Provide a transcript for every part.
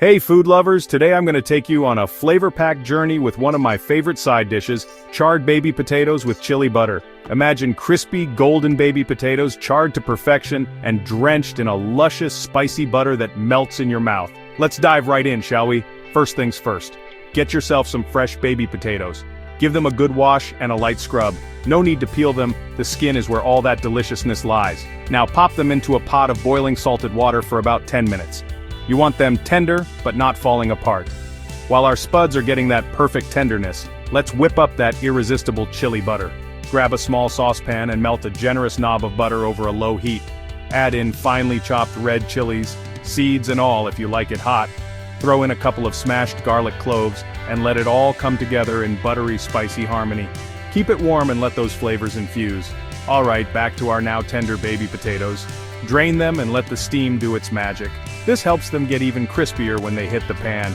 Hey food lovers, today I'm going to take you on a flavor-packed journey with one of my favorite side dishes, charred baby potatoes with chili butter. Imagine crispy, golden baby potatoes charred to perfection and drenched in a luscious, spicy butter that melts in your mouth. Let's dive right in, shall we? First things first. Get yourself some fresh baby potatoes. Give them a good wash and a light scrub. No need to peel them, the skin is where all that deliciousness lies. Now pop them into a pot of boiling salted water for about 10 minutes. You want them tender, but not falling apart. While our spuds are getting that perfect tenderness, let's whip up that irresistible chili butter. Grab a small saucepan and melt a generous knob of butter over a low heat. Add in finely chopped red chilies, seeds and all if you like it hot. Throw in a couple of smashed garlic cloves, and let it all come together in buttery, spicy harmony. Keep it warm and let those flavors infuse. Alright, back to our now tender baby potatoes. Drain them and let the steam do its magic. This helps them get even crispier when they hit the pan.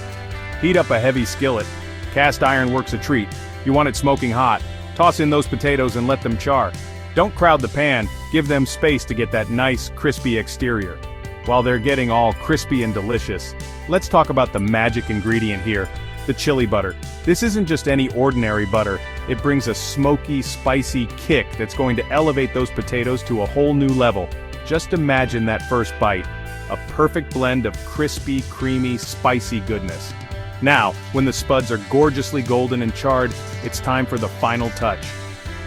Heat up a heavy skillet. Cast iron works a treat. You want it smoking hot. Toss in those potatoes and let them char. Don't crowd the pan, give them space to get that nice, crispy exterior. While they're getting all crispy and delicious, let's talk about the magic ingredient here, the chili butter. This isn't just any ordinary butter, it brings a smoky, spicy kick that's going to elevate those potatoes to a whole new level. Just imagine that first bite. A perfect blend of crispy, creamy, spicy goodness. Now, when the spuds are gorgeously golden and charred, it's time for the final touch.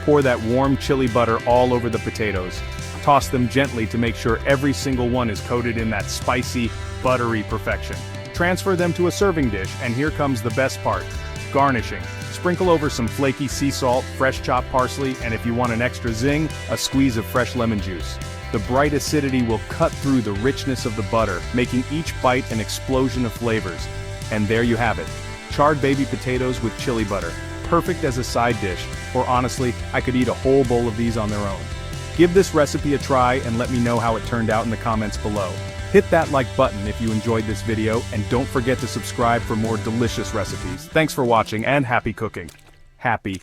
Pour that warm chili butter all over the potatoes. Toss them gently to make sure every single one is coated in that spicy, buttery perfection. Transfer them to a serving dish, and here comes the best part. Garnishing. Sprinkle over some flaky sea salt, fresh chopped parsley, and if you want an extra zing, a squeeze of fresh lemon juice. The bright acidity will cut through the richness of the butter, making each bite an explosion of flavors. And there you have it. Charred baby potatoes with chili butter. Perfect as a side dish, or honestly, I could eat a whole bowl of these on their own. Give this recipe a try and let me know how it turned out in the comments below. Hit that like button if you enjoyed this video, and don't forget to subscribe for more delicious recipes. Thanks for watching and happy cooking. Happy